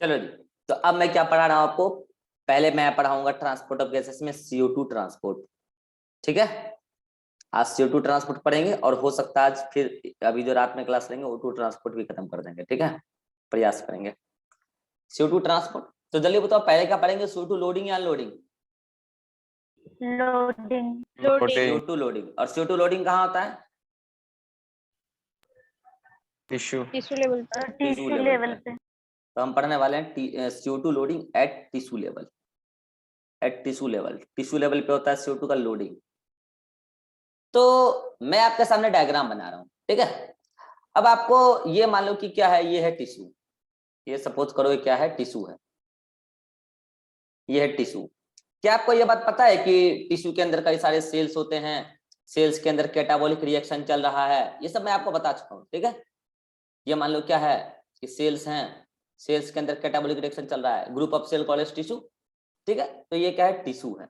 चलो जी, तो अब मैं क्या पढ़ा रहा हूं आपको। पहले मैं पढ़ाऊंगा ट्रांसपोर्ट ऑफ गैसेस में CO2 ट्रांसपोर्ट। ठीक है, आज CO2 ट्रांसपोर्ट पढ़ेंगे और हो सकता है आज फिर अभी जो रात में क्लास लेंगे O2 ट्रांसपोर्ट भी खत्म कर देंगे। ठीक है, प्रयास करेंगे। CO2 ट्रांसपोर्ट, तो जल्दी बताओ पहले क्या पढ़ेंगे, CO2 लोडिंग या अनलोडिंग? लोडिंग। CO2 loading. और CO2 लोडिंग कहाँ होता है? टिश्यू लेवल टिश्यू लेवल पे। तो हम पढ़ने वाले हैं CO2 loading at tissue level. At tissue level, tissue level पे होता है CO2 का लोडिंग। तो मैं आपके सामने डायग्राम बना रहा हूं। ठीक है, अब आपको ये मान लो कि क्या है, ये है टिश्यू। ये सपोज करो ये क्या है, टिश्यू है। ये है टिश्यू। क्या आपको ये बात पता है कि टिश्यू के अंदर कई सारे सेल्स होते हैं, सेल्स के अंदर कैटाबॉलिक रिएक्शन चल रहा है, ये सब मैं आपको बता चुका हूं। ठीक है, ये मान लो क्या है कि सेल्स हैं, सेल्स के अंदर कैटाबॉलिक रिएक्शन चल रहा है, group of cell called tissue. ठीक है, तो ये क्या है, टिश्यू है।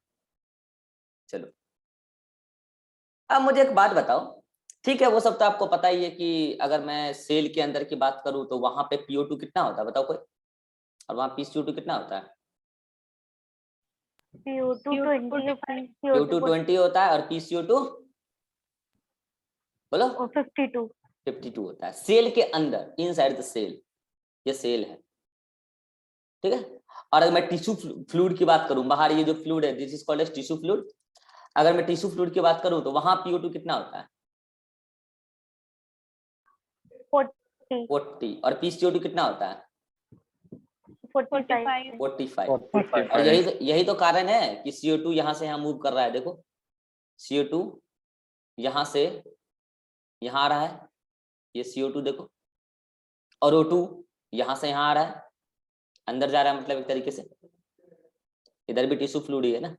चलो अब मुझे एक बात बताओ। ठीक है, वो सब तो आपको पता ही है कि अगर मैं सेल के अंदर की बात करूं तो वहां पे PO2 कितना होता है बताओ कोई, और वहां PCO2 कितना होता है? PO2 20 होता है और PCO2 बोलो 52 52 होता है। सेल के अंदर, इनसाइड द सेल, ये सेल है। ठीक है, और अगर मैं टिश्यू फ्लूइड की बात करूं, बाहर ये जो फ्लूइड है this is called as tissue fluid. अगर मैं टिश्यू फ्लूइड की बात करूं तो वहां PO2 कितना होता है? 40। और PCO2 कितना होता है? 45। और यही तो कारण है कि CO2 यहां से यहां मूव कर रहा है। देखो CO2 यहां से यहां आ रहा है, ये CO2 देखो, और O2 यहां से यहां आ रहा है, अंदर जा रहा है, मतलब एक तरीके से इधर भी टिश्यू फ्लूइड ही है ना,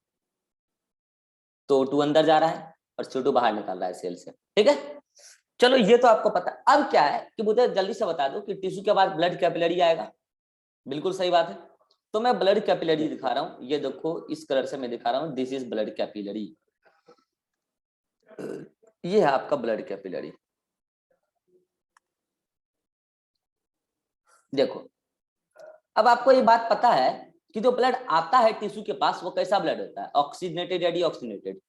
तो O2 अंदर जा रहा है और CO2 बाहर निकल रहा है सेल से। ठीक है, चलो ये तो आपको पता। अब क्या है कि मुझे जल्दी से बता दो कि टिश्यू के बाद ब्लड कैपिलरी आएगा। बिल्कुल सही बात है, तो मैं ब्लड कैपिलरी दिखा रहा हूं। ये देखो इस कलर से मैं दिखा रहा हूं, दिस इज ब्लड कैपिलरी। ये है आपका ब्लड कैपिलरी। देखो अब आपको ये बात पता है कि जो ब्लड आता है टिश्यू के पास वो कैसा ब्लड होता है, ऑक्सीजनेटेड या डीऑक्सीजनेटेड?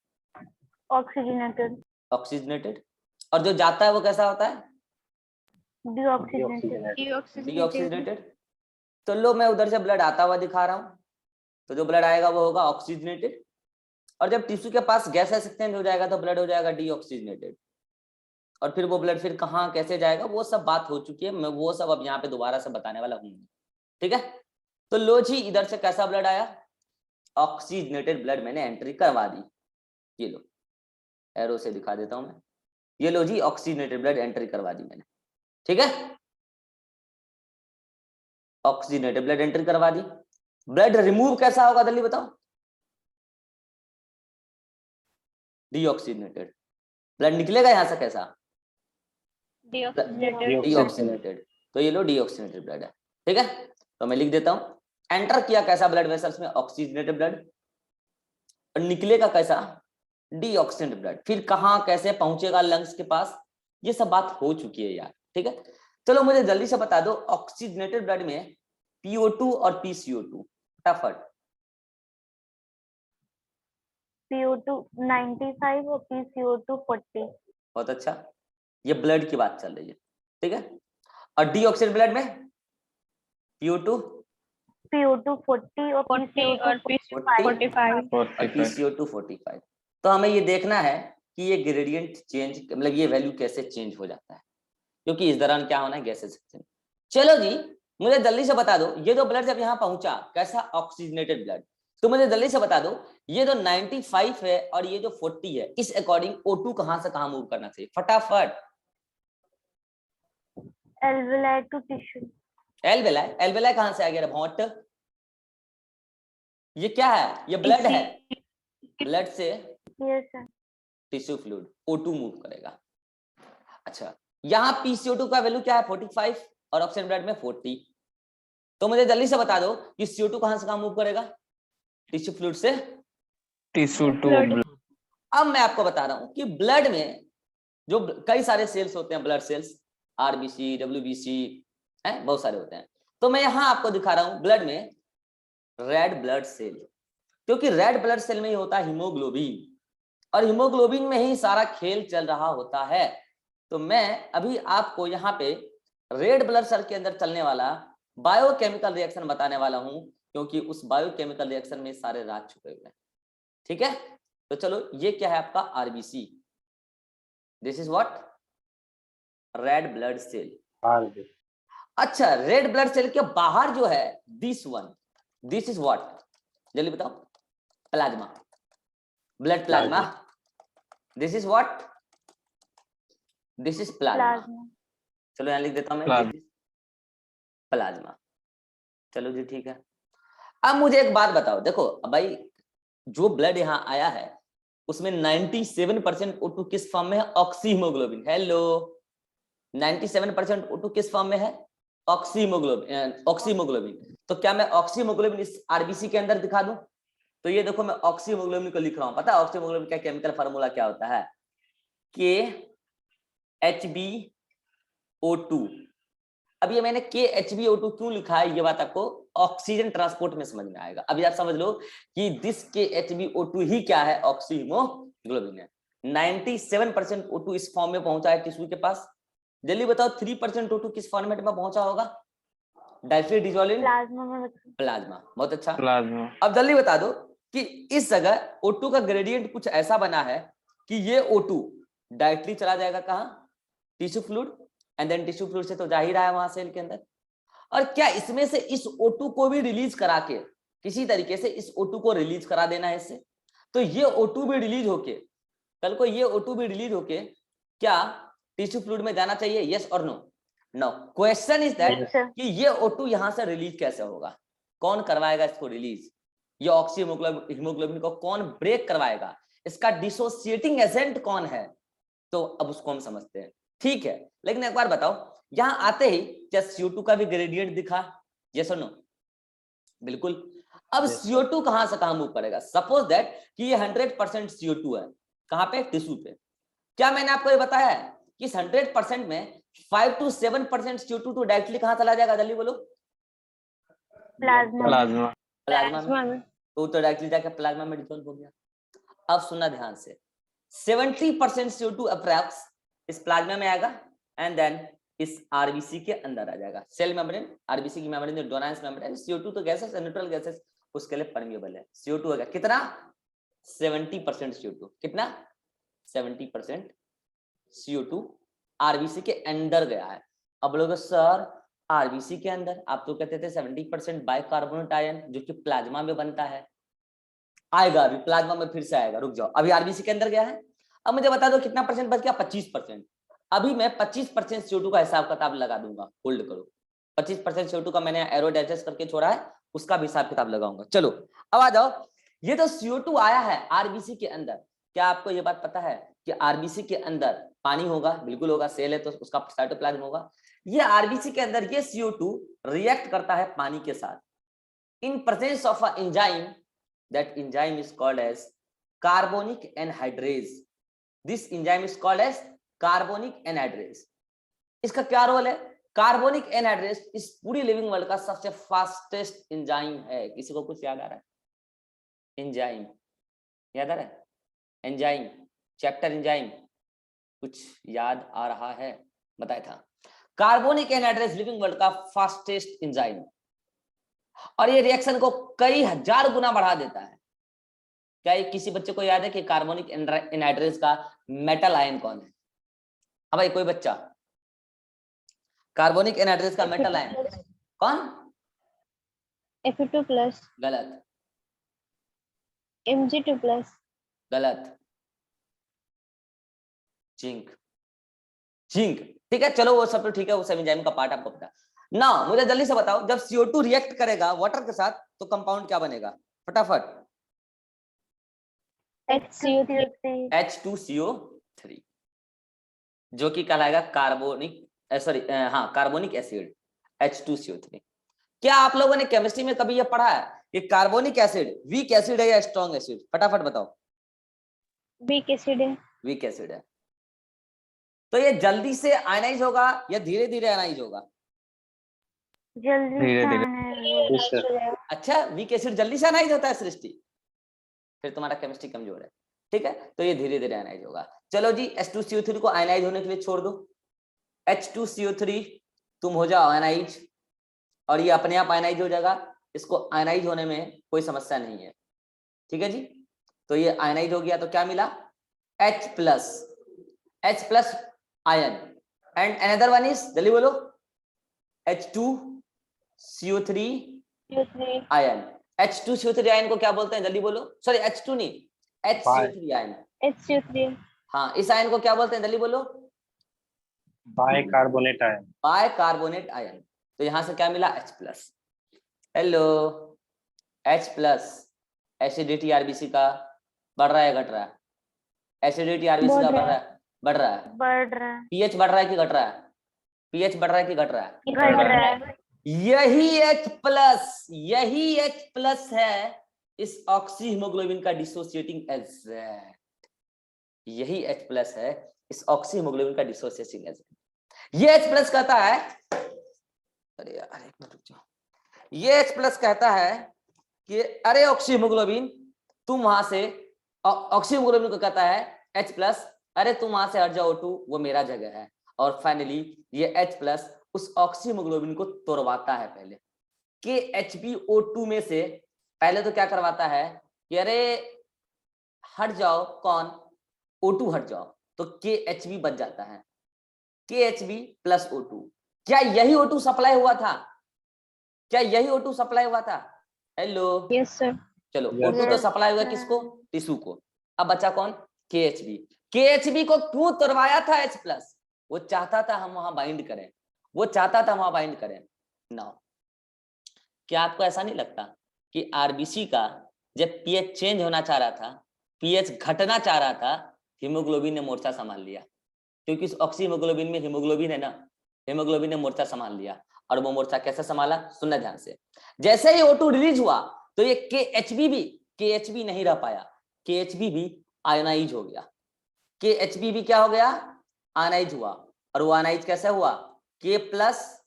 ऑक्सीजनेटेड। ऑक्सीजनेटेड। और जो जाता है वो कैसा होता है? डीऑक्सीजनेटेड। तो लो मैं उधर से ब्लड आता हुआ दिखा रहा हूं, तो जो ब्लड आएगा वो होगा ऑक्सीजनेटेड। और जब टिश्यू के पास गैसेस एक्सचेंज हो जाएगा तो ब्लड हो जाएगा डीऑक्सीजनेटेड। और फिर वो ब्लड फिर कहाँ कैसे जाएगा वो सब बात हो चुकी है, मैं वो सब अब यहाँ पे दोबारा से बताने वाला हूँ। ठीक है, तो लो जी इधर से कैसा ब्लड आया, ऑक्सीजनेटेड ब्लड मैंने एंट्री करवा दी। ये लो एरो से दिखा देता हूं मैं, ये लो जी ऑक्सीजनेटेड ब्लड एंट्री करवा दी मैंने। ठीक है, ऑक्सीजनेटेड ब्लड एंट्री करवा दी। ब्लड रिमूव कैसा होगा जल्दी बताओ? डीऑक्सीजनेटेड। ब्लड निकलेगा यहां से कैसा? डीऑक्सीजनेटेड। तो ये लो डीऑक्सीजनेटेड ब्लड है। ठीक है, तो मैं लिख देता हूं एंटर किया कैसा ब्लड वेसल्स में, ऑक्सीजनेटेड ब्लड, और निकलेगा कैसा, डीऑक्सीजनेटेड ब्लड। फिर कहां कैसे पहुंचेगा लंग्स के पास, ये सब बात हो चुकी है यार। ठीक है, चलो मुझे जल्दी से बता दो ऑक्सीजनेटेड ब्लड में PO2 और PCO2 फटाफट। PO2 95 और PCO2 40। बहुत अच्छा, ये ब्लड की बात चल रही है। ठीक है, और डीऑक्सीजनेटेड ब्लड में PO2 40 और PCO2 45। तो हमें ये देखना है कि ये ग्रेडियंट चेंज, मतलब ये वैल्यू कैसे चेंज हो जाता है, क्योंकि इस दौरान क्या होना है, गैसेस एक्सचेंज। चलो जी मुझे जल्दी से बता दो, ये जो ब्लड जब यहाँ पहुंचा कैसा, ऑक्सीजनेटेड ब्लड, तो मुझे जल्दी से बता दो ये जो 95 है और ये जो 40 है, इस अकॉर्डिंग O2 कहां से कहां मूव करना चाहिए फटाफट? Alveoli to tissue. Alveoli, alveoli कहां से आ गया भौंट? ये क्या है, ये ब्लड है, ब्लड से टिश्यू फ्लूइड O2 मूव करेगा। अच्छा, यहाँ PCO2 का वैल्यू क्या है 45 और ऑक्सीजन ब्लड में 40। तो मुझे जल्दी से बता दो कि CO2 कहां से कहां मूव करेगा, टिश्यू फ्लूइड से टिश्यू टू। अब मैं आपको बता रहा हूं कि ब्लड में जो कई सारे सेल्स होते हैं, ब्लड सेल्स, RBC WBC है, बहुत सारे होते हैं। तो मैं यहां आपको दिखा रहा हूं ब्लड में रेड ब्लड सेल, क्योंकि रेड ब्लड सेल में ही होता है हीमोग्लोबिन, और हीमोग्लोबिन में ही सारा खेल चल रहा होता है। तो मैं अभी आपको यहाँ पे रेड ब्लड सेल के अंदर चलने वाला बायोकेमिकल रिएक्शन बताने वाला हूं, क्योंकि उस बायोकेमिकल रिएक्शन में सारे राज छुपे हुए हैं। ठीक है, तो चलो ये क्या है आपका RBC, this is what red blood cell. अच्छा, रेड ब्लड सेल के बाहर जो है this one, this is what, जल्दी बताओ, plasma, blood plasma, this is what, this is plasma. चलो यहां लिख देता हूं मैं, प्लाज्मा। चलो जी ठीक है। अब मुझे एक बात बताओ, देखो भाई जो ब्लड यहाँ आया है उसमें 97% O2 किस फॉर्म में है, ऑक्सीहीमोग्लोबिन। हेलो, 97% O2 किस फॉर्म में है, ऑक्सीहीमोग्लोबिन। तो क्या मैं ऑक्सीहीमोग्लोबिन इस आरबीसी के अंदर दिखा दूं? तो ये देखो मैं ऑक्सीहीमोग्लोबिन को लिख रहा हूं, पता है ऑक्सीहीमोग्लोबिन का केमिकल फार्मूला क्या होता है, KHbO2। अब ये मैंने KHbO2 क्यों लिखा है, ये बात आपको ऑक्सीजन ट्रांसपोर्ट में समझ में आएगा। अभी आप समझ लो कि दिस KHbO2 ही क्या है, ऑक्सीहीमोग्लोबिन है। 97% O2 इस फॉर्म में पहुंचा है टिश्यू के पास। जल्दी बताओ 3% O2 किस फॉर्मेट में पहुंचा होगा, डाइल्यूटेड डिसॉल्व प्लाज्मा। बहुत अच्छा, प्लाज्मा। अब जल्दी बता दो कि इस जगह O2 का ग्रेडियंट कुछ ऐसा बना है कि ये O2 डायरेक्टली चला जाएगा कहां, tissue fluid, and then tissue fluid से तो जा ही रहा है वहां सेल के अंदर। और क्या इसमें से इस O2 को भी रिलीज करा के किसी तरीके से इस O2 को रिलीज करा देना है इससे, तो ये O2 भी रिलीज होके, कल को ये O2 भी रिलीज होके क्या टिश्यू फ्लूइड में जाना चाहिए, यस और no? No, question is that कि ये O2 यहां से रिलीज कैसे होगा, कौन करवाएगा इसको रिलीज, ये ऑक्सीहीमोग्लोबिन को कौन ब्रेक करवाएगा, इसका डिसोसिएटिंग एजेंट कौन है, तो अब उसको हम समझते हैं। ठीक है, लेकिन एक बार बताओ यहां आते ही क्या CO2 का भी ग्रेडियंट दिखा, यस और नो? बिल्कुल। अब CO2 कहां से कहां मूव करेगा, सपोज दैट कि ये 100% CO2 है, कहां पे, टिश्यू पे। क्या मैंने आपको ये बताया है कि इस 100% में 5 to 7% CO2 तो डायरेक्टली कहां चला जाएगा, जल्दी बोलो? प्लाज्मा। प्लाज्मा में, तो डायरेक्टली जाकर प्लाज्मा में डिसॉल्व हो गया। अब सुनना ध्यान से, 70% CO2 अप्रॉक्स इस प्लाज्मा में आएगा एंड देन इस आरबीसी के अंदर आ जाएगा। सेल मेम्ब्रेन, आरबीसी की मेम्ब्रेन जो डोनाइंस मेम्ब्रेन, CO2 तो गैसेस है, न्यूट्रल गैसेस, उसके लिए परमिएबल है। CO2 हो गया कितना, 70% CO2, कितना, 70% CO2 आरबीसी के अंदर गया है। अब लोग सर आरबीसी के अंदर, आप तो कहते थे 70% बाइकार्बोनेट आयन जो कि प्लाज्मा में बनता है, आएगा अभी प्लाज्मा में फिर से आएगा, रुक जाओ, अभी आरबीसी के अंदर गया है। अब मुझे बता दो कितना परसेंट बच गया, 25%। अभी मैं 25% CO2 का हिसाब किताब लगा दूंगा, होल्ड करो। 25% CO2 का मैंने एरो डाइजेस्ट करके छोड़ा है, उसका भी हिसाब किताब लगाऊंगा। चलो अब आ जाओ, ये तो CO2 आया है आरबीसी के अंदर, क्या आपको ये बात पता है कि आरबीसी के अंदर पानी होगा? बिल्कुल होगा, सेल है तो उसका साइटोप्लाज्म होगा। ये आरबीसी के अंदर ये CO2 रिएक्ट करता है पानी के साथ in presence of a enzyme, that enzyme is called as carbonic anhydrase. This enzyme is called as carbonic anhydrase. इसका क्या रोल है, कार्बोनिक एनहाइड्रेस इस पूरी लिविंग वर्ल्ड का सबसे फास्टेस्ट एंजाइम है। किसी को कुछ याद आ रहा है, एंजाइम याद आ रहा है, एंजाइम चैप्टर एंजाइम कुछ याद आ रहा है, बताया था। कार्बोनिक एनहाइड्रेस लिविंग वर्ल्ड का फास्टेस्ट एंजाइम, और ये रिएक्शन को कई हजार गुना बढ़ा देता है। क्या ये किसी बच्चे को याद है कि कार्बोनिक एनहाइड्रेस का मेटल आयन कौन है? हाँ भाई कोई बच्चा, कार्बोनिक एनहाइड्रेस का मेटल आयन कौन? Fe2+, गलत, Mg2+, गलत, जिंक, जिंक। ठीक है चलो वो सब तो ठीक है, वो सब एंजाइम का पार्ट आपको पता ना। मुझे जल्दी से बताओ, जब CO2 रिएक्ट करेगा वाटर के साथ तो कंपाउंड क्या बनेगा, फटाफट? H2CO3, जो कि कहलाएगा कार्बोनिक, सॉरी हाँ कार्बोनिक एसिड H2CO3। क्या आप लोगों ने केमिस्ट्री में कभी यह पढ़ा है कि कार्बोनिक एसिड वीक एसिड है या स्ट्रॉन्ग एसिड? फटाफट बताओ। वीक एसिड है। वीक एसिड है। तो ये जल्दी से आयनाइज होगा या धीरे धीरे आयनाइज होगा? जल्दी धीरे से धीरे। आयनाइज हो जाएगा। अच्छा, वीक एसिड जल्दी से आयनाइज होता है सृष्टि, फिर तुम्हारा केमिस्ट्री कमजोर है। ठीक है, तो ये धीरे धीरे आयनाइज होगा। चलो जी, H2CO3 को आयनाइज होने के लिए छोड़ दो। H2CO3 तुम हो जाओ आयनाइज, और ये अपने आप आयनाइज हो जाएगा। इसको आयनाइज होने में कोई समस्या नहीं है। ठीक है जी, तो ये आयनाइज हो गया, तो क्या मिला? H plus ion, and another one is, जल्दी बोलो, H2CO3 CO3 ion. H2CO3 ion को क्या बोलते हैं, जल्दी बोलो। सॉरी, H2 नहीं, HCO3 आयन। HCO3 हाँ, इस आयन को क्या बोलते हैं, जल्दी बोलो। Bicarbonate ion. Bicarbonate ion. तो यहां से क्या मिला? H plus. Hello, H plus. Acidity RBC का बढ़ रहा है घट रहा है? एसिडिटी आरबीसी का बढ़ रहा है, बढ़ रहा है। बढ़ रहा है, पीएच बढ़ रहा है कि घट रहा है? पीएच बढ़ रहा है कि घट रहा है? घट रहा है। यही H प्लस है इस ऑक्सी हीमोग्लोबिन का डिसोसिएटिंग एजेंट। यही H प्लस है इस ऑक्सी हीमोग्लोबिन का डिसोसिएटिंग एजेंट। ये H प्लस कहता है, अरे यार एक मिनट रुक जाओ, ये H प्लस कहता है कि अरे ऑक्सी हीमोग्लोबिन तुम वहां से, ऑक्सी हीमोग्लोबिन को कहता है H प्लस, अरे तुम वहां से हट जाओ O2, वो मेरा जगह है। और फाइनली ये H प्लस उस ऑक्सी हीमोग्लोबिन को तोड़वाता है पहले, कि HbO2 में से पहले तो क्या करवाता है कि अरे हट जाओ, कौन? O2 हट जाओ, तो KHb बच जाता है, KHb प्लस O2। क्या यही O2 सप्लाई हुआ था? क्या यही O2 सप्लाई हुआ था? Hello, yes sir. चलो Yes, O2 तो sir. सप्लाई हुआ किसको? टिश्यू को। अब बचा कौन? KHb। KHb को क्यों तोड़वाया था H प्लस? वो चाहता था हम वहां बाइंड करें, वो चाहता था वहां बाइंड करें। नाउ क्या आपको ऐसा नहीं लगता कि आरबीसी का जब पीएच चेंज होना चाह रहा था, पीएच घटना चाह रहा था, हीमोग्लोबिन ने मोर्चा संभाल लिया? क्योंकि इस ऑक्सी हीमोग्लोबिन में हीमोग्लोबिन है ना, हीमोग्लोबिन ने मोर्चा संभाल लिया। और वो मोर्चा कैसे संभाला, सुनना ध्यान से। जैसे ही O2 रिलीज हुआ तो ये KHb नहीं रह पाया, KHb भी आयनाइज हो गया। KHb भी क्या हो गया? आयनाइज हुआ। और वो आयनाइज कैसे हुआ? K प्लस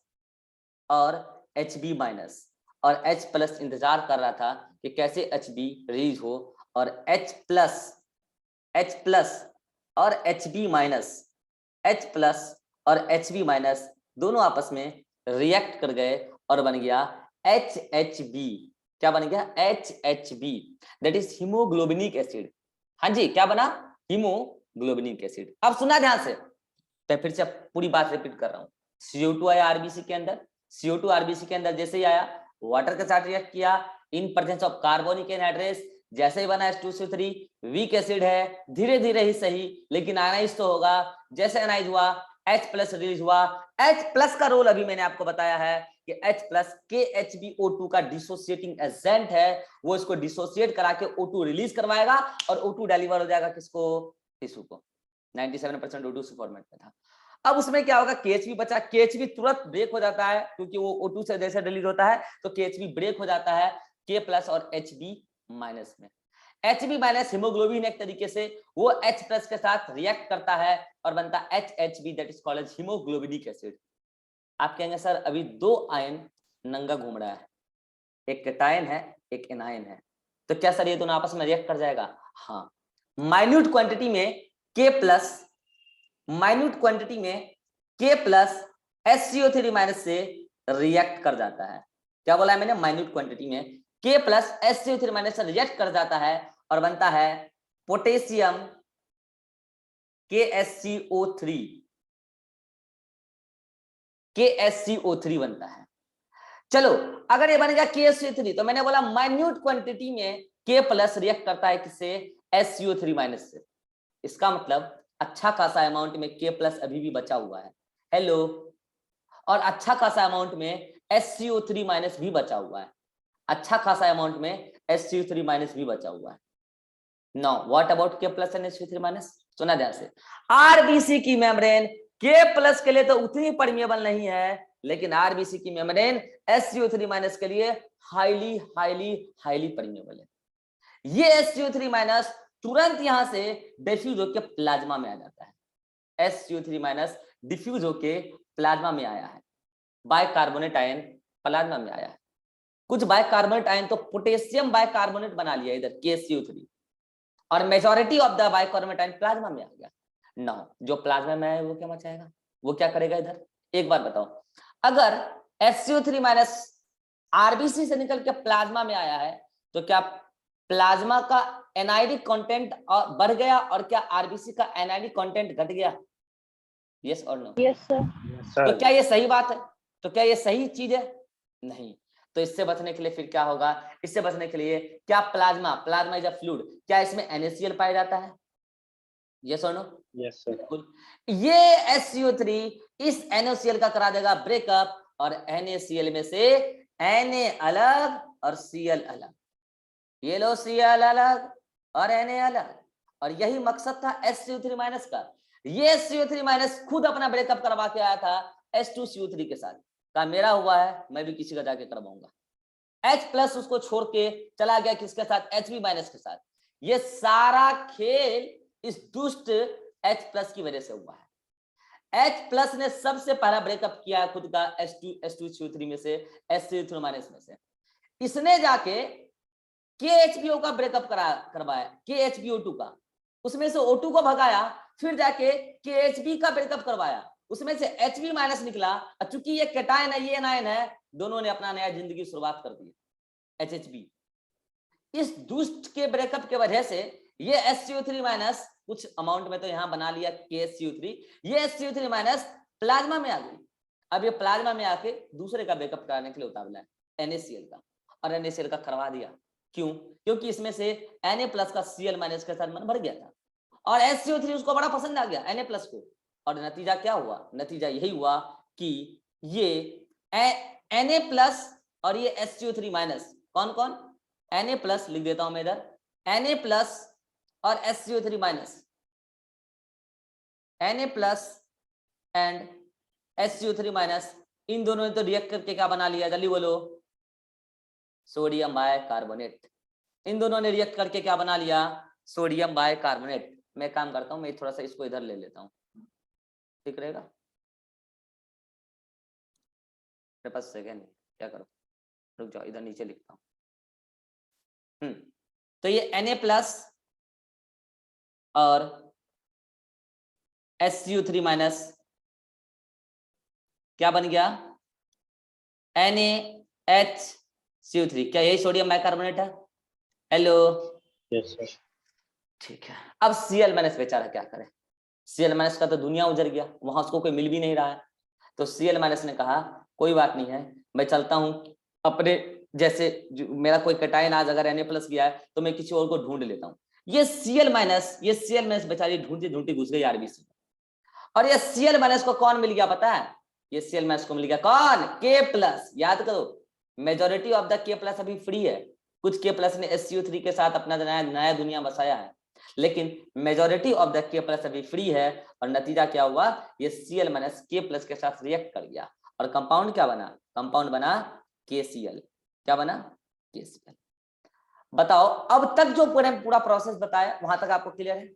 और Hb माइनस, और H प्लस इंतजार कर रहा था कि कैसे Hb रिलीज हो, और H प्लस और Hb माइनस, H प्लस और Hb माइनस दोनों आपस में रिएक्ट कर गए और बन गया HHB। क्या बन गया? HHB, that is haemoglobinic acid. हाँ जी, क्या बना? Haemoglobinic acid. अब सुना ध्यान से, मैं फिर से पूरी बात रिपीट कर रहा हूँ। CO2 आया आरबीसी के अंदर, CO2 आरबीसी के अंदर जैसे ही आया, वाटर के साथ रिएक्ट किया in presence of carbonic anhydrase, जैसे ही बना H2CO3, वीक एसिड है, धीरे धीरे ही सही, लेकिन आयनाइज तो होगा। जैसे आयनाइज हुआ, H प्लस रिलीज हुआ। H प्लस का रोल अभी मैंने आपको बताया है कि H प्लस KHbO2 का डिसोसिएटिंग एजेंट है, वो इसको डिसोसिएट करा के O2 रिलीज करवाएगा, और O2 डिलीवर हो जाएगा किसको? टिश्यू को। 97% O2 फॉर्मेट में था। अब उसमें क्या होगा? KHb बचा, KHb तुरंत ब्रेक हो जाता है, क्योंकि वो O2 से जैसे रिलीज होता है तो KHb ब्रेक हो जाता है K प्लस और Hb माइनस में। Hb माइनस हीमोग्लोबिन एक तरीके से वो H प्लस के साथ रिएक्ट करता है और बनता है HHB, that is called as haemoglobinic acid. आप कहेंगे सर अभी दो आयन नंगा घूम रहा है, एक कैटायन है एक एनायन है, तो क्या सर ये दोनों आपस में रिएक्ट कर जाएगा? हाँ, माइन्यूट क्वांटिटी में K प्लस, माइन्यूट क्वांटिटी में K प्लस HCO3 माइनस से रिएक्ट कर जाता है। क्या बोला है मैंने? माइन्यूट क्वांटिटी में K प्लस HCO3 माइनस से रिएक्ट कर जाता है और बनता है पोटेशियम KSCO3, KSCO3 बनता है। चलो, अगर ये बन गया KSCO3, तो मैंने बोला माइन्यूट क्वांटिटी में K प्लस रिएक्ट करता है किससे? SCO3 माइनस से। इसका मतलब अच्छा खासा अमाउंट में K प्लस अभी भी बचा हुआ है। हेलो, और अच्छा खासा अमाउंट में SCO3 माइनस भी बचा हुआ है, अच्छा खासा अमाउंट में SCO3 माइनस भी बचा हुआ है। Now what about K plus and SCO3 minus? सुना ध्यान से। आरबीसी की मेम्ब्रेन K प्लस के लिए तो उतनी परमिएबल नहीं है, लेकिन आरबीसी की मेम्ब्रेन SCO3 माइनस के लिए हाईली हाईली हाईली परमिएबल है। ये SCO3 माइनस तुरंत यहां से डिफ्यूज होकर प्लाज्मा में आ जाता है। SCO3 माइनस डिफ्यूज होके प्लाज्मा में आया है। बाइकार्बोनेट आयन प्लाज्मा में आया है। कुछ बाइकार्बोनेट आयन तो पोटेशियम बाइकार्बोनेट बना लिया इधर KCO3, और majority of the bicarbonate ion plasma में आ गया। नाउ जो प्लाज्मा में आया वो क्या मचाएगा, वो क्या करेगा इधर, एक बार बताओ। अगर HCO3 माइनस आरबीसी से निकल के प्लाज्मा में आया है तो क्या प्लाज्मा का एनआईडी कंटेंट बढ़ गया और क्या आरबीसी का एनआईडी कंटेंट घट गया? यस और नो? Yes sir. तो क्या ये सही बात है? तो क्या ये सही चीज है? नहीं। तो इससे बचने के लिए फिर क्या होगा, इससे बचने के लिए क्या प्लाज्मा इज अ फ्लूइड, क्या इसमें NaCl पाया जाता है? यस और नो? Yes sir. बिल्कुल। ये HCO3 इस NaCl का करा देगा ब्रेकअप, और NaCl में से Na अलग और Cl अलग, ये लो Cl अलग और Na अलग, और यही मकसद था HCO3 माइनस का। ये HCO3 माइनस खुद अपना ब्रेकअप करवा के आया था H2CO3 के साथ, कहा मेरा हुआ है मैं भी किसी का जाके करवाऊंगा। H प्लस उसको छोड़ के चला गया किसके साथ, Hb माइनस के साथ। ये सारा खेल इस दुष्ट H प्लस की वजह से हुआ है। H प्लस ने सबसे पहला ब्रेकअप किया खुद का H2CO3 में से, HCO3 माइनस में से। इसने जाके KHBO का ब्रेकअप करवाया, KHBO2 का, उसमें से O2 को भगाया, फिर जाके KHB का ब्रेकअप करवाया, उसमें से Hb माइनस निकला। चूंकि ये कैटायन है ये एनायन है, दोनों ने अपना नया जिंदगी शुरुआत कर दी, HHB। इस दुष्ट के ब्रेकअप के वजह से ये HCO3 माइनस कुछ अमाउंट में तो यहां बना लिया KHCO3, ये HCO3 माइनस प्लाज्मा में आ गई। अब ये प्लाज्मा में आके दूसरे का ब्रेकअप कराने के लिए उतावला है NaCl का, और NaCl का करवा दिया। क्यों? क्योंकि इसमें से Na प्लस का Cl माइनस के साथ मन भर गया था, और HCO3 उसको बड़ा पसंद आ गया Na प्लस को, और नतीजा क्या हुआ, नतीजा यही हुआ कि ये Na प्लस और ये HCO3 माइनस, कौन कौन, Na प्लस लिख देता हूं मैं इधर, Na प्लस और HCO3 minus, Na plus and HCO3 minus, इन दोनों ने तो रिएक्ट करके क्या बना लिया, जल्दी बोलो, सोडियम बाइकार्बोनेट। इन दोनों ने रिएक्ट करके क्या बना लिया, सोडियम बाइकार्बोनेट। मैं काम करता हूं, मैं थोड़ा सा इसको इधर ले लेता हूं, ठीक रहेगा? मेरे पास सेकेंड क्या करो, रुक जाओ इधर नीचे लिखता हूं। तो ये Na प्लस और HCO3 माइनस क्या बन गया, NaHCO3। क्या यही सोडियम बाइकार्बोनेट है? Hello, yes sir. ठीक है। अब Cl माइनस बेचारा क्या करे, Cl माइनस का तो दुनिया उजड़ गया, वहां उसको कोई मिल भी नहीं रहा है। तो Cl माइनस ने कहा कोई बात नहीं है, मैं चलता हूं अपने जैसे, मेरा कोई कैटायन आज अगर Na प्लस गया है तो मैं किसी और को ढूंढ लेता हूं। ये Cl माइनस बेचारी ढूंढती ढूंढती घुस गई आरबीसी, और ये Cl माइनस को कौन मिल गया पता है, ये Cl माइनस को मिल गया कौन, K प्लस। याद करो, majority of the K plus अभी फ्री है, कुछ K प्लस ने HCO3 के साथ अपना नया दुनिया बसाया है, लेकिन majority of the K plus अभी फ्री है। और नतीजा क्या हुआ, ये Cl माइनस K प्लस के साथ रिएक्ट कर गया, और कंपाउंड क्या बना, कंपाउंड बना KCl। क्या बना, KCl। बताओ अब तक जो पूरा प्रोसेस बताया वहां तक आपको क्लियर है?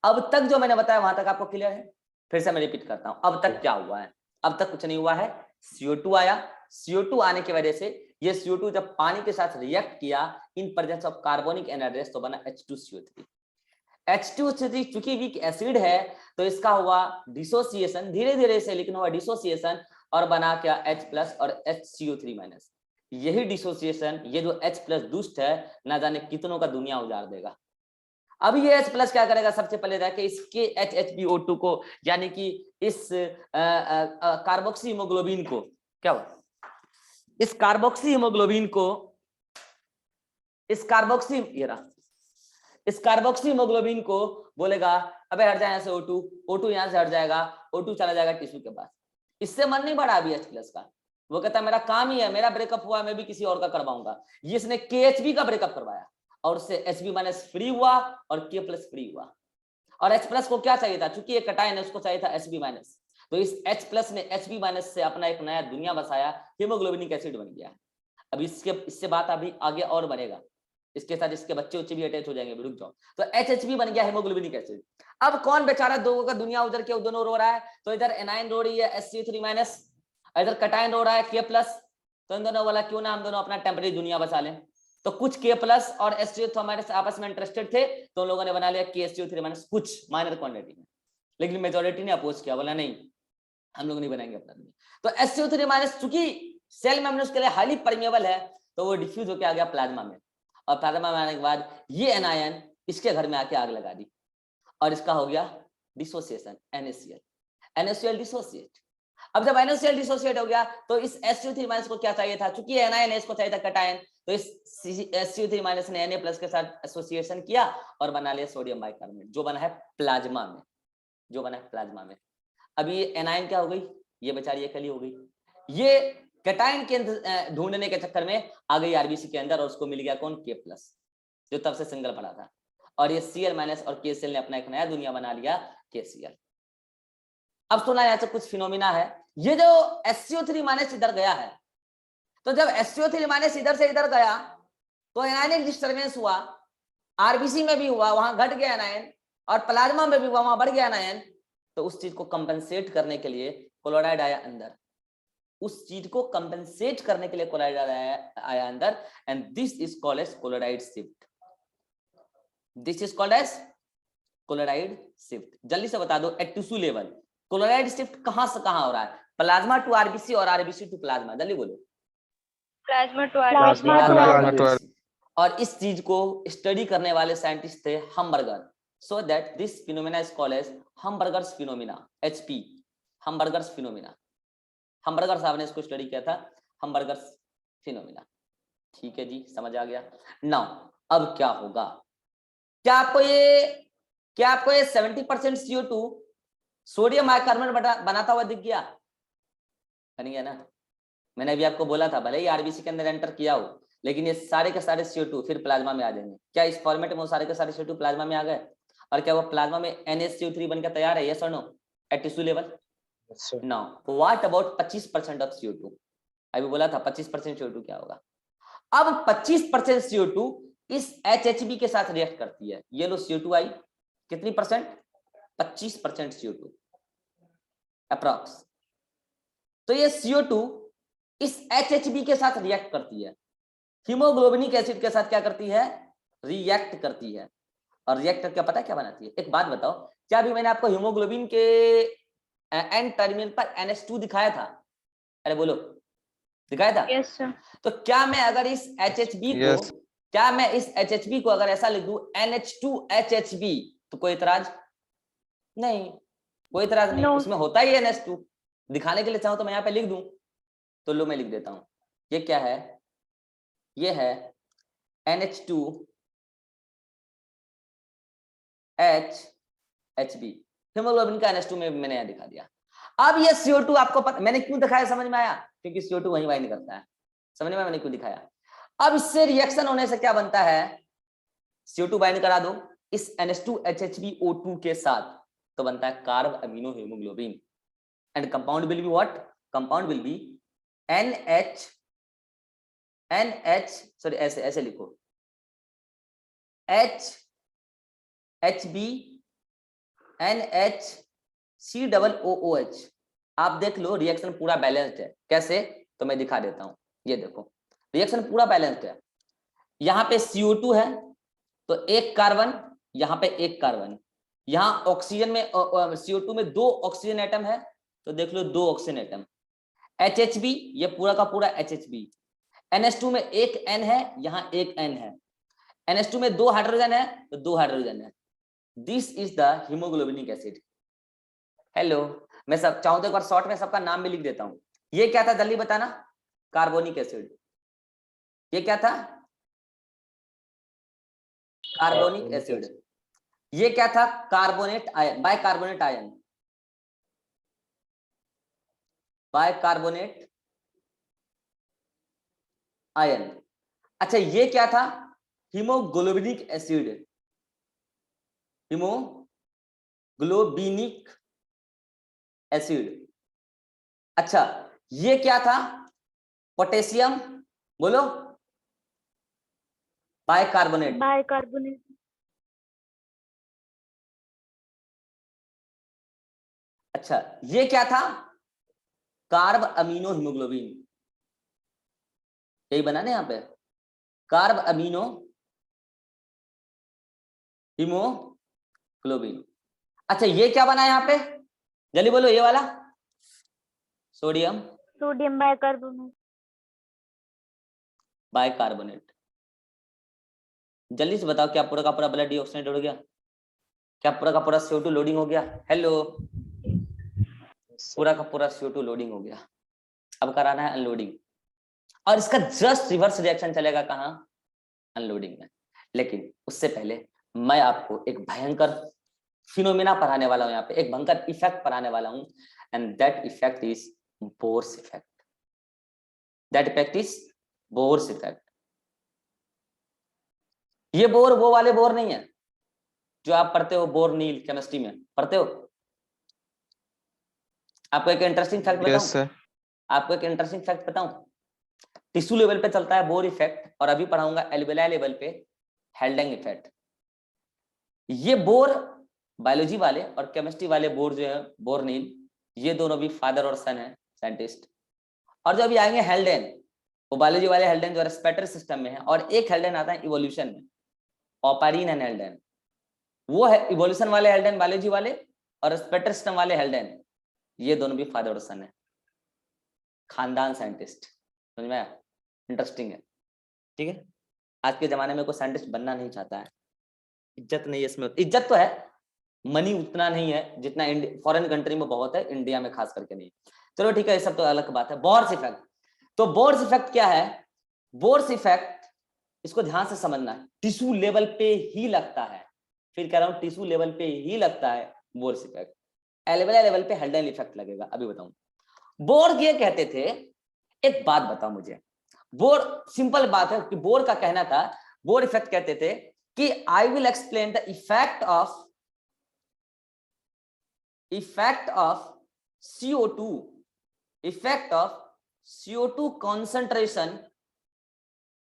अब तक जो मैंने बताया वहां तक आपको क्लियर है? फिर से मैं रिपीट करता हूं, अब तक क्या हुआ है? अब तक कुछ नहीं हुआ है, CO2 आया, CO2 आने की वजह से ये CO2 जब पानी के साथ रिएक्ट किया in presence of carbonic anhydrase तो बना H2CO3। H2CO3 चूंकि वीक एसिड है तो इसका हुआ डिसोसिएशन, धीरे धीरे से लिखना हुआ डिसोसिएशन, और बना क्या H प्लस और HCO3 माइनस। यही डिसोसिएशन, ये जो H प्लस दुष्ट है ना जाने कितनों का दुनिया उजाड़ देगा। अब ये H प्लस क्या करेगा, सबसे पहले जाके इसके HHBO2 को, यानी कि इस कार्बोक्सी हीमोग्लोबिन को, क्या हुआ, इस कार्बोक्सी हीमोग्लोबिन को, इस कार्बोक्सी हीमोग्लोबिन को बोलेगा अबे हट जाए यहाँ से O2, O2 यहाँ से हट जाएगा, O2 चला जाएगा टिश्यू के पास। इससे मन नहीं बढ़ा अभी H प्लस का, वो कहता है मेरा काम ही है, मेरा ब्रेकअप हुआ मैं भी किसी और का करवाऊंगा। ये इसने KHB का ब्रेकअप करवाया, और उससे HB माइनस फ्री हुआ और K प्लस फ्री हुआ। और H प्लस को क्या चाहिए था, चूंकि ये कैटायन है उसको चाहिए था HB माइनस, तो इस H प्लस ने HB माइनस से अपना एक नया दुनिया बसाया, हीमोग्लोबिनिक एसिड बन गया। अब इससे बात अभी आगे और बढ़ेगा, इसके साथ इसके बच्चे भी अटैच हो जाएंगे, रुक जाओ। तो HHB बन गया हीमोग्लोबिनिक एसिड। अब कौन बेचारा दो का दुनिया उधर के दोनों रो रहा है, तो इधर एनाइन रो रही है HCO3 माइनस, इधर कैटायन रो रहा है K प्लस, तो इन दोनों वाला क्यों ना हम दोनों अपना टेम्परेरी दुनिया बचा लें। तो कुछ K+ और H2 हमारे आपस में इंटरेस्टेड थे, तो उन लोगों ने बना लिया KSCO3- कुछ माइनर क्वांटिटी में, लेकिन मेजोरिटी ने अपोज किया, बोला नहीं हम लोग नहीं बनाएंगे अपना दुनिया। तो SCO3- चूंकि सेल में उसके लिए हाईली परमेबल है, तो वो डिफ्यूज होकर आ गया प्लाज्मा में, और प्लाज्मा में आने के बाद ये एनायन इसके घर में आके आग लगा दी, और इसका हो गया डिसोसिएशन, NaCl डिसोसिएट। अब जब NaCl डिसोसिएट हो गया तो इस SCO3- को क्या चाहिए था, चूंकि एनायन इसको चाहिए था कटायन, तो इस SCO3- ने Na+ के साथ एसोसिएशन किया और बना लिया सोडियम बाइकार्बोनेट, जो बना है प्लाज्मा में, जो बना है प्लाज्मा में। अब ये एनायन क्या हो गई, ये बेचारी अकेली हो गई, ये कैटायन के ढूंढने के चक्कर में आ गई आरबीसी के अंदर, और उसको मिल गया कौन, K+, जो तब से सिंगल पड़ा था, और ये Cl- और KCl ने अपना एक नया दुनिया बना लिया, KCl। अब सुना यहाँ से कुछ फिनोमिना है, ये जो SCO3- इधर गया है, तो जब SCO3- इधर से इधर गया तो एनायनिक डिस्टर्बेंस हुआ, आरबीसी में भी हुआ, वहां घट गया एनायन, और प्लाज्मा में भी हुआ, वहां बढ़ गया एनायन। तो उस चीज को कंपेंसेट करने के लिए क्लोराइड आया अंदर, उस चीज को कंपेंसेट करने के लिए क्लोराइड आया अंदर, and this is called as chloride shift, this is called as chloride shift. जल्दी से बता दो at tissue level chloride shift कहां से कहां हो रहा है, प्लाज्मा टू आरबीसी और आरबीसी टू प्लाज्मा, जल्दी बोलो। Plasma to plasma RBC. To RBC। और इस चीज को स्टडी करने वाले साइंटिस्ट थे Hamburger, so that this phenomena is called as Hamburger's phenomena, HP, Hamburger's phenomena. Hamburger साहब ने इसको स्टडी किया था, हमबर्गर्स फिनोमेना। ठीक है जी, समझ आ गया। नाउ अब क्या होगा, क्या आपको ये 70% CO2 सोडियम बाइकार्बोनेट बनाता हुआ दिख गया, बन गया ना। मैंने अभी आपको बोला था, भले ही आरबीसी के अंदर एंटर किया हो, लेकिन ये सारे के सारे CO2 फिर प्लाज्मा में आ जाएंगे। क्या इस फॉर्मेट में वो सारे के सारे CO2 प्लाज्मा में आ गए, और क्या वो प्लाज्मा में NaCO3 बनकर तैयार है, यस और no, at tissue level. Now what about 25% of CO2, अभी बोला था 25% CO2 क्या होगा। अब 25% CO2 इस HHB के साथ रिएक्ट करती है, ये लो CO2 आई, कितनी परसेंट, 25% CO2 अप्रॉक्स। तो ये CO2 इस HHB के साथ रिएक्ट करती है, हीमोग्लोबिनिक एसिड के साथ क्या करती है, रिएक्ट करती है, और रिएक्ट करके पता क्या बनाती है। एक बात बताओ, क्या अभी मैंने आपको हीमोग्लोबिन के एंड टर्मिनल पर NH2 दिखाया था, अरे बोलो दिखाया था। Yes sir. तो क्या मैं अगर इस HHB को क्या मैं इस HHB को अगर ऐसा लिख दूं NH2HHB, तो कोई इतराज नहीं, कोई इतराज नहीं, No. उसमें होता ही NH2। दिखाने के लिए चाहूं तो मैं यहाँ पे लिख दूं, तो लो मैं लिख देता हूं, ये क्या है, ये है NH2HHB, हीमोग्लोबिन का NH2 में मैंने यहाँ दिखा दिया। अब ये CO2 आपको पता मैंने क्यों दिखाया, समझ में आया, क्योंकि CO2 वहीं बाइंड करता है, समझ में मैंने क्यों दिखाया। अब इससे रिएक्शन होने से क्या बनता है, CO2 बाइंड करा दो इस NH2HHBO2 के साथ, तो बनता है carb amino haemoglobin, and compound will be what, compound will be sorry ऐसे लिखो HHB NHCOOH। आप देख लो रिएक्शन पूरा बैलेंस्ड है, कैसे, तो मैं दिखा देता हूं, ये देखो रिएक्शन पूरा बैलेंस्ड है। यहाँ पे CO2 है तो एक कार्बन, यहाँ पे एक कार्बन, यहाँ ऑक्सीजन में CO2 में 2 ऑक्सीजन एटम है, तो देख लो 2 ऑक्सीजन एटम। HHB ये पूरा का पूरा HHB, NH2 में एक N है, यहाँ एक N है, NH2 में 2 हाइड्रोजन है तो 2 हाइड्रोजन है। This is the haemoglobinic acid. Hello, मैं सब चाहूं तो एक बार शॉर्ट में सबका नाम भी लिख देता हूं। ये क्या था जल्दी बताना, कार्बोनिक एसिड। ये क्या था, कार्बोनिक एसिड। ये क्या था, carbonate ion, bicarbonate ion, bicarbonate ion. अच्छा ये क्या था, हीमोग्लोबिनिक एसिड, हीमोग्लोबिनिक एसिड। अच्छा ये क्या था, पोटेशियम, बोलो, बाइकार्बोनेट। बाइकार्बोनेट। अच्छा ये क्या था, कार्ब अमीनो हीमोग्लोबिन, यही बना ना यहाँ पे, कार्ब अमीनो हीमोग्लोबिन। अच्छा ये क्या बना यहाँ पे, जल्दी बोलो, ये वाला सोडियम सोडियम बाइकार्बोनेट। बाइकार्बोनेट। जल्दी से बताओ, क्या पूरा का पूरा ब्लड डीऑक्सीनेटेड हो गया? क्या पूरा का पूरा CO2 लोडिंग हो गया? हेलो, पूरा का पूरा CO2 लोडिंग हो गया। अब कराना है अनलोडिंग, और इसका जस्ट रिवर्स रिएक्शन चलेगा कहाँ? अनलोडिंग में। लेकिन उससे पहले मैं आपको एक भयंकर फिनोमेना पढ़ाने वाला हूं, यहाँ पे एक भयंकर इफेक्ट पढ़ाने वाला हूं, and that effect is Bohr's effect. That effect is Bohr's effect. ये बोर वो वाले बोर नहीं है जो आप पढ़ते हो, बोर नील केमिस्ट्री में पढ़ते हो। आपको एक इंटरेस्टिंग फैक्ट बताऊं? Yes sir. आपको एक इंटरेस्टिंग फैक्ट बताऊं, टिश्यू लेवल पे चलता है बोर इफेक्ट, और अभी पढ़ाऊंगा एल्वेलाई लेवल पे हेल्डेंग इफेक्ट। ये बोर बायोलॉजी वाले और केमिस्ट्री वाले बोर जो है, बोर नील, ये दोनों भी फादर और सन है साइंटिस्ट। और जो अभी आएंगे हेल्डेन, वो बायोलॉजी वाले हेल्डेन जो रेस्पिरेटरी सिस्टम में है, और एक हेल्डेन आता है इवोल्यूशन में, ओपारिन एंड हेल्डेन। वो है इवोल्यूशन वाले हेल्डेन बायोलॉजी वाले, और रेस्पिरेटरी सिस्टम वाले हेल्डेन, ये दोनों भी फादर और सन है, खानदान साइंटिस्ट। समझ में आया? इंटरेस्टिंग है, ठीक है। आज के जमाने में कोई साइंटिस्ट बनना नहीं चाहता है, इज्जत नहीं है इसमें। इज्जत तो है, मनी उतना नहीं है जितना फॉरेन कंट्री में बहुत है, इंडिया में खास करके नहीं। चलो ठीक है, ये सब तो अलग बात है। बोर्स इफेक्ट, तो बोर्स इफेक्ट क्या है? बोर्स इफेक्ट, इसको ध्यान से समझना है, टिश्यू लेवल पे ही लगता है। फिर कह रहा हूं, टिश्यू लेवल पे ही लगता है बोर्स इफेक्ट। एल्वेलाई लेवल पे हेल्डेन इफेक्ट लगेगा, अभी बताऊं। बोर ये कहते थे, एक बात बताओ मुझे, बोर सिंपल बात है कि बोर का कहना था, बोर इफेक्ट कहते थे कि I will explain the effect of CO2 concentration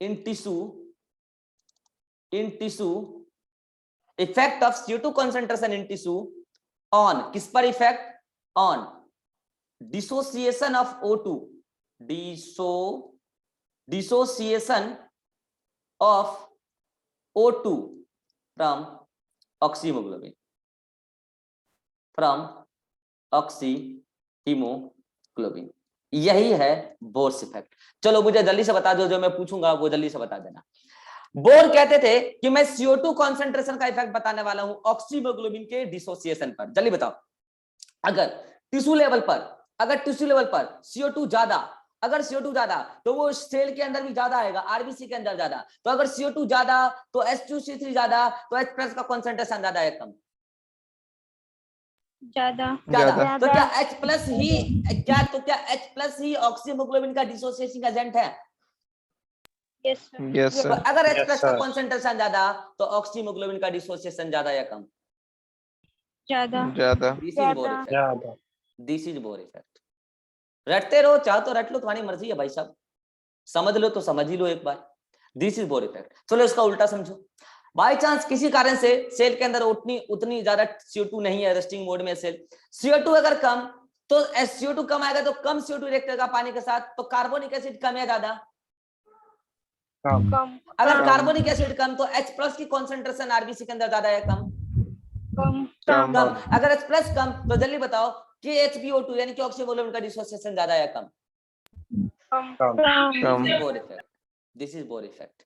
in tissue, effect of CO2 concentration in tissue on, किस पर effect? on dissociation of O2, dissociation of O2 from oxyhemoglobin, यही है बोर्स इफेक्ट। चलो मुझे जल्दी से बता दो, जो मैं पूछूंगा वो जल्दी से बता देना। बोर कहते थे कि मैं CO2 कॉन्सेंट्रेशन का इफेक्ट बताने वाला हूं ऑक्सीहीमोग्लोबिन के डिसोसिएशन पर। जल्दी बताओ, अगर टिश्यू लेवल पर CO2 ज्यादा, अगर CO2 ज्यादा तो वो सेल के अंदर भी ज्यादा आएगा, आरबीसी के अंदर ज्यादा। तो अगर CO2 ज्यादा तो H2C3 ज्यादा, तो H+ का कॉन्सेंट्रेशन ज्यादा है कम? ज्यादा। तो क्या H+ ही ऑक्सीहीमोग्लोबिन का डिसोसिएटिंग एजेंट है? Yes sir. यस तो सर। अगर H+ Yes, का sir. कॉन्सेंट्रेशन ज्यादा तो ऑक्सीहीमोग्लोबिन का डिसोसिएशन ज्यादा या कम? ज्यादा। ज्यादा। This is Bohr effect. रटते रहो, चाहो तो रट लो, तुम्हारी मर्जी है भाई साहब, समझ लो तो समझ ही लो एक बार। This is Bohr effect. चलो इसका उल्टा समझो, बाई चांस किसी कारण से सेल के अंदर उतनी ज्यादा CO2 नहीं है, रेस्टिंग मोड में सेल, CO2 अगर कम तो CO2 कम आएगा, तो कम CO2 रिएक्ट करेगा पानी के साथ, तो कार्बोनिक एसिड कम या ज्यादा? कम। अगर कार्बोनिक एसिड कम तो H+ की कॉन्सेंट्रेशन आरबीसी के अंदर ज्यादा या कम? कम। अगर H+ कम तो जल्दी बताओ कि HbO2 यानी कि ऑक्सीहीमोग्लोबिन का डिसोसिएशन ज्यादा या कम? Bohr effect. This is Bohr effect.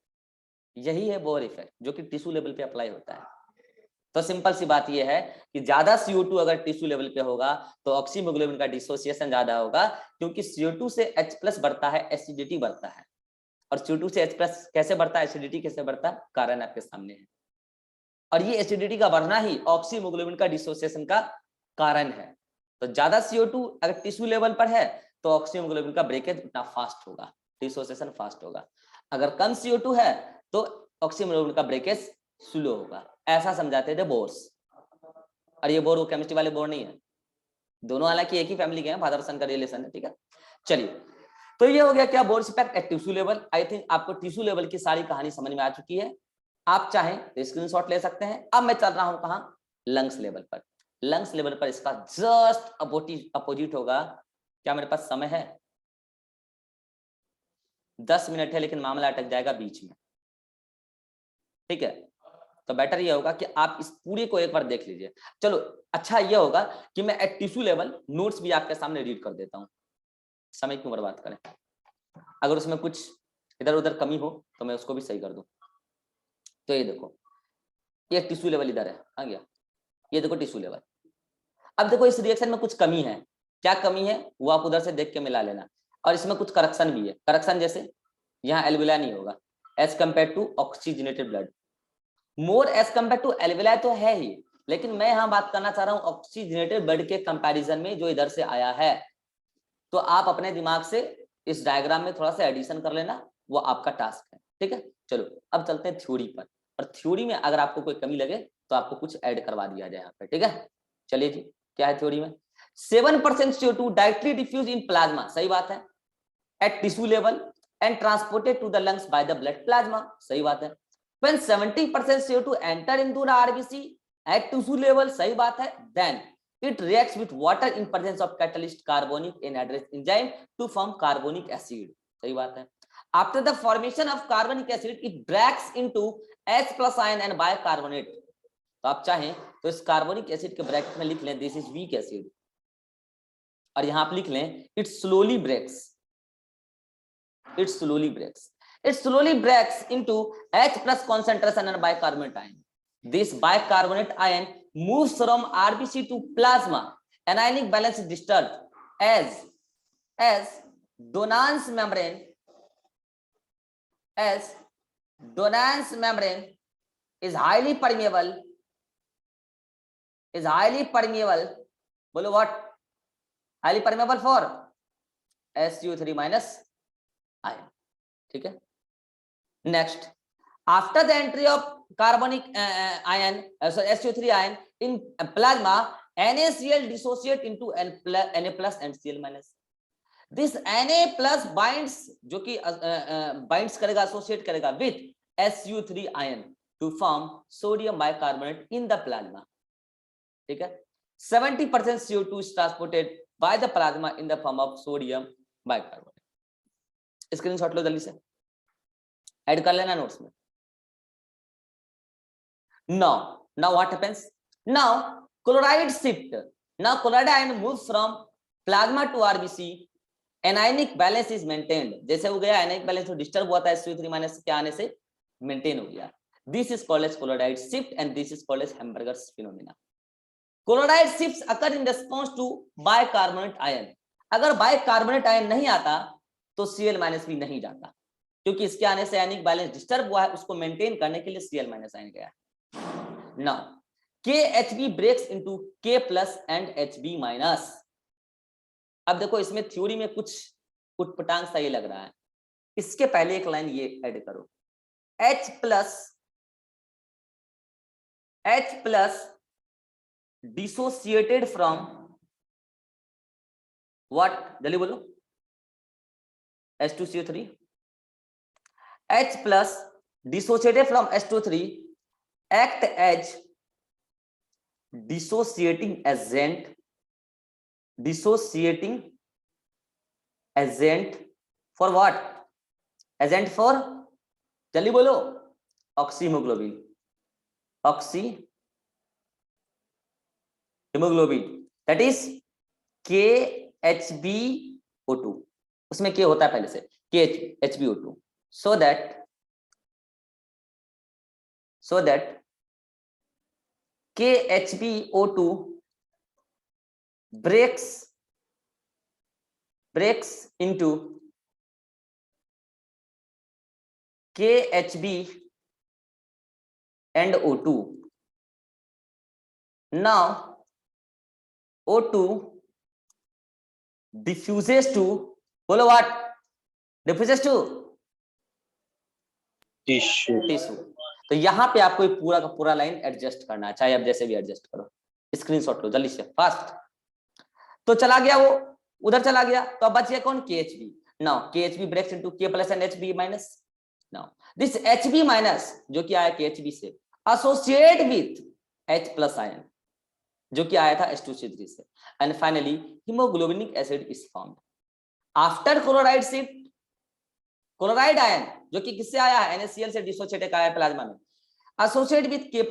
यही है बोर इफेक्ट, जो कि टिश्यू लेवल पे अप्लाई होता है। तो सिंपल सी बात यह है कि ज्यादा CO2 अगर टिश्यू लेवल पे होगा तो ऑक्सीहीमोग्लोबिन का डिसोसिएशन ज्यादा होगा, क्योंकि CO2 से H+ बढ़ता है, एसिडिटी बढ़ता है। और CO2 से H+ कैसे बढ़ता है, एसिडिटी कैसे बढ़ता है, कारण आपके सामने है। और ये एसिडिटी का बढ़ना ही ऑक्सीहीमोग्लोबिन का डिसोसिएशन का कारण है। तो ज्यादा CO2 अगर टिश्यू लेवल पर है तो ऑक्सीहीमोग्लोबिन का ब्रेकेज उतना फास्ट होगा, डिसोसिएशन फास्ट होगा। अगर कम CO2 है तो ऑक्सीहीमोग्लोबिन का ब्रेकेज स्लो होगा। ऐसा समझाते थे बोर्स। और ये बोर वो केमिस्ट्री वाले बोर नहीं है, दोनों हालांकि एक ही फैमिली के हैं, फादर सन का रिलेशन है, ठीक है। चलिए, तो ये हो गया क्या, Bohr's effect at tissue level. I think आपको टिश्यू लेवल की सारी कहानी समझ में आ चुकी है। आप चाहें तो स्क्रीनशॉट ले सकते हैं। अब मैं चल रहा हूं कहां, लंग्स लेवल पर। लंग्स लेवल पर इसका जस्ट अपोजिट होगा। क्या मेरे पास समय है? 10 मिनट है लेकिन मामला अटक जाएगा बीच में, ठीक है। तो बेटर ये होगा कि आप इस पूरे को एक बार देख लीजिए। चलो अच्छा ये होगा कि मैं एट टिश्यू लेवल नोट्स भी आपके सामने रीड कर देता हूँ, समय क्यों बर्बाद करें। अगर उसमें कुछ इधर उधर कमी हो तो मैं उसको भी सही कर दूं। तो ये देखो, ये टिश्यू लेवल इधर है, आ गया, ये देखो टिश्यू लेवल। अब देखो इस रिएक्शन में कुछ कमी है, क्या कमी है वो आप उधर से देख के मिला लेना। और इसमें कुछ करेक्शन भी है, करेक्शन जैसे यहाँ एल्विला नहीं होगा as compare to oxygenated blood, more as compare to alveoli तो है ही, लेकिन मैं यहाँ बात करना चाह रहा हूँ ऑक्सीजनेटेड ब्लड के कंपैरिजन में जो इधर से आया है। तो आप अपने दिमाग से इस डायग्राम में थोड़ा सा एडिशन कर लेना, वो आपका टास्क है, ठीक है। चलो अब चलते हैं थ्योरी पर, और थ्योरी में अगर आपको कोई कमी लगे तो आपको कुछ ऐड करवा दिया जाए यहाँ पे, ठीक है। चलिए जी, क्या है थ्योरी में, 7% CO2 directly diffuse in plasma, सही बात है, at tissue level and transported to the lungs by the blood plasma, सही बात है। When 70% CO2 enter into the RBC at tissue level, सही बात है, then it reacts with water in presence of catalyst carbonic anhydrase enzyme to form carbonic acid, सही बात है। After the formation of carbonic acid, it breaks into H plus ion and bicarbonate। तो आप चाहें तो इस कार्बोनिक एसिड के bracket में लिख लें दिस इज वीक एसिड, और यहां आप लिख लें it slowly breaks, it slowly breaks into H plus concentration and bicarbonate ion. This bicarbonate ion moves from RBC to plasma. Anionic balance is disturbed as Donan's membrane is highly permeable. Bolo what? Highly permeable for SU3 minus ion, ठीक है। Next, after the entry of कार्बनिक ion SO3 ion in plasma, NaCl dissociate into Na plus and Cl minus. This Na plus binds, जो कि binds करेगा, associate करेगा with SU3 ion to form sodium bicarbonate in the plasma, ठीक है। 70% CO2 is transported by the plasma in the form of sodium bicarbonate। Screenshot लो जल्दी से, add कर लेना नोट्स में। now what happens, now chloride shift, now chloride ion moves from plasma to RBC, anionic balance is maintained, जैसे हो गया anionic balance तो डिस्टर्ब हुआ था SO3 माइनस के आने से मेंटेन हो गया, this is called as chloride shift and this is called as Hamburger's phenomena। chloride shifts occur in response to bicarbonate ion, अगर बाइकार्बोनेट आयन नहीं आता तो Cl माइनस भी नहीं जाता, क्योंकि इसके आने से आयनिक बैलेंस डिस्टर्ब हुआ है, उसको मेंटेन करने के लिए Cl माइनस आयन गया। Now KHB breaks into K plus and HB minus. अब देखो इसमें थ्योरी में कुछ उटपटांग सा ये लग रहा है, इसके पहले एक लाइन ये ऐड करो, H plus dissociated from what, जल्दी बोलो, H2CO3, H plus dissociated from H2O3 act as dissociating agent for what? Agent for, जल्दी बोलो, oxyhemoglobin, that is KHbO2, उसमें क्या होता है पहले से KHbO2, so that KHbO2 breaks into KHb and O2. Now O2 diffuses to, बोलो what, diffuses to tissue. तो यहाँ पे आपको पूरा का पूरा लाइन एडजस्ट करना है, चाहे आप जैसे भी एडजस्ट करो। स्क्रीनशॉट लो जल्दी से फास्ट। तो चला गया वो, उधर चला गया, तो अब बच गया कौन, KHb। Now KHb breaks into K plus and HB minus. Now this HB minus जो कि आया KHb से associate with H plus ion जो कि आया था H2CO3 से, and finally haemoglobinic acid is formed. After chloride shift chloride ion जो कि किससे आया है, NaCl से डिसोसिएट आया है प्लाज्मा में, एसोसिएट विथ K+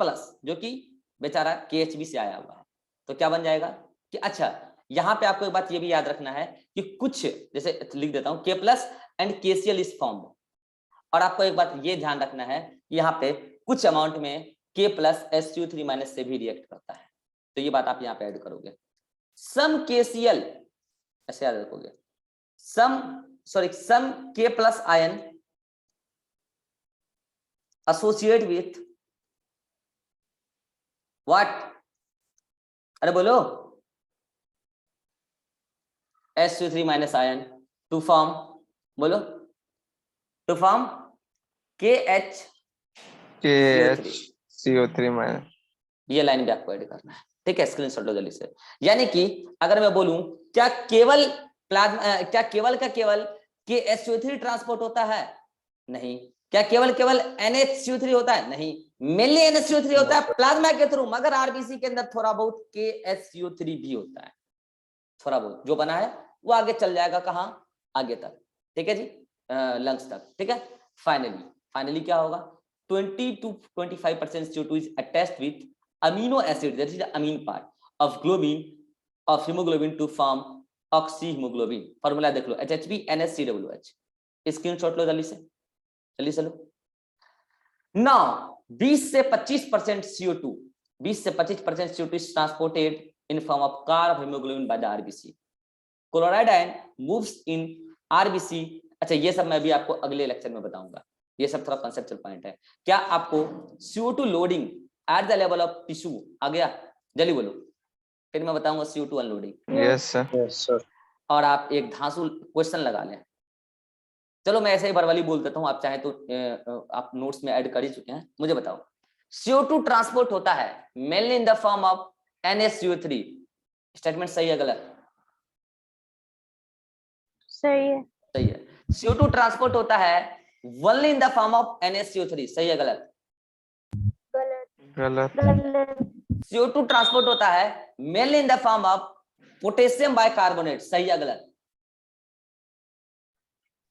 जो कि बेचारा KHB से आया हुआ है। तो क्या बन जाएगा कि अच्छा यहाँ पे आपको एक बात ये भी याद रखना है कि कुछ, जैसे लिख देता हूँ K+ and KCl is form, और आपको एक बात ये ध्यान रखना है यहाँ पे कुछ अमाउंट में K+ SU3- से भी रिएक्ट करता है, तो ये बात आप यहाँ पे ऐड करोगे। सम KCl ऐसे याद रखोगे, सम K+ ion associate with what, अरे बोलो, SU3- आयन टू फॉर्म, बोलो, टू फॉर्म KHCO3-। ये लाइन भी आपको ऐड करना है, ठीक है, स्क्रीनशॉट लो जल्दी से। यानी कि अगर मैं बोलूं क्या केवल प्लाज्मा, क्या केवल का केवल KHCO3 ट्रांसपोर्ट होता है, नहीं। क्या केवल NHCO3 होता है, नहीं। मेनली NHCO3 होता है प्लाज्मा के थ्रू, मगर आरबीसी के अंदर थोड़ा बहुत KHCO3 भी होता है, थोड़ा बहुत जो बना है वो आगे चल जाएगा, कहाँ, आगे तक, ठीक है जी, लंग्स तक, ठीक है। फाइनली क्या होगा, 20 to 25% CO2 is attached with amino acid, that is the amine part of globin of hemoglobin to form oxyhemoglobin। Formula देख लो, HHB NH3WH, स्क्रीनशॉट लो जल्दी से लो। Now 20 से 25% CO2, 20 से 25% CO2 is transported in form of carb hemoglobin by the RBC. Chloride ion moves in RBC। अच्छा ये सब मैं भी आपको अगले लेक्चर में बताऊंगा, ये सब थोड़ा कंसेप्चुअल पॉइंट है। क्या आपको CO2 loading at the level of tissue आ गया, जल्दी बोलो, फिर मैं बताऊंगा CO2 unloading. Yes sir. Yes sir. और आप एक धांसू क्वेश्चन लगा लें, चलो मैं ऐसे ही वर्बली बोल देता हूं, आप चाहे तो आप नोट्स में ऐड कर ही चुके हैं, मुझे बताओ CO2 ट्रांसपोर्ट होता है mainly in the form of NaCO3, statement सही है गलत? सही है। सही है। CO2 ट्रांसपोर्ट होता है only in the form of NaCO3, सही है गलत? गलत। गलत। CO2 ट्रांसपोर्ट होता है mainly in the form of potassium bicarbonate, सही है गलत?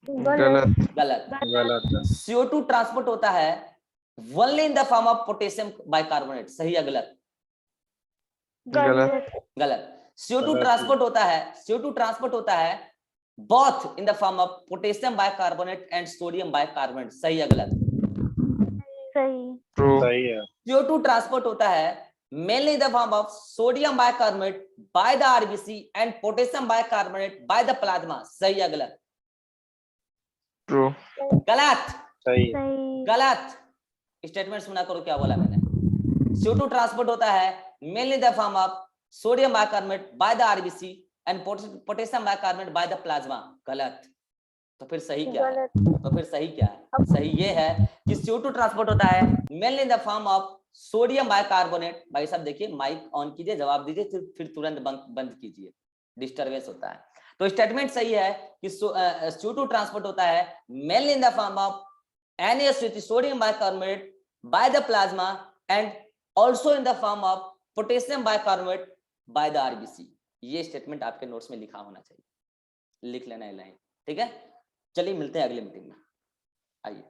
गलत। गलत। गलत। CO2 ट्रांसपोर्ट होता है only in the form of potassium bicarbonate, सही है गलत? गलत। गलत। CO2 ट्रांसपोर्ट होता है, CO2 ट्रांसपोर्ट होता है both in the form of potassium bicarbonate and sodium bicarbonate, सही है गलत? सही। ट्रू। सही है। CO2 ट्रांसपोर्ट होता है mainly in the form of sodium bicarbonate by the RBC and potassium bicarbonate by the plasma, सही है गलत? ट्रू। गलत। सही। गलत। स्टेटमेंट सुना करो क्या बोला मैंने। CO2 ट्रांसपोर्ट होता है mainly in the form of sodium bicarbonate by the RBC and potassium bicarbonate by the plasma, गलत। तो फिर सही क्या है? तो फिर सही क्या है? सही ये है कि CO2 ट्रांसपोर्ट होता है mainly in the form of sodium bicarbonate. भाई साहब देखिए, माइक ऑन कीजिए, जवाब दीजिए, फिर तुरंत बंद कीजिए, डिस्टरबेंस होता है। तो स्टेटमेंट सही है कि CO2 ट्रांसपोर्ट होता है mainly in the form of NaCO3 sodium bicarbonate by the plasma and also in the form of potassium bicarbonate by the RBC। ये स्टेटमेंट आपके नोट्स में लिखा होना चाहिए, लिख लेना है लाइन, ठीक है। चलिए मिलते हैं अगली मीटिंग में, आइए।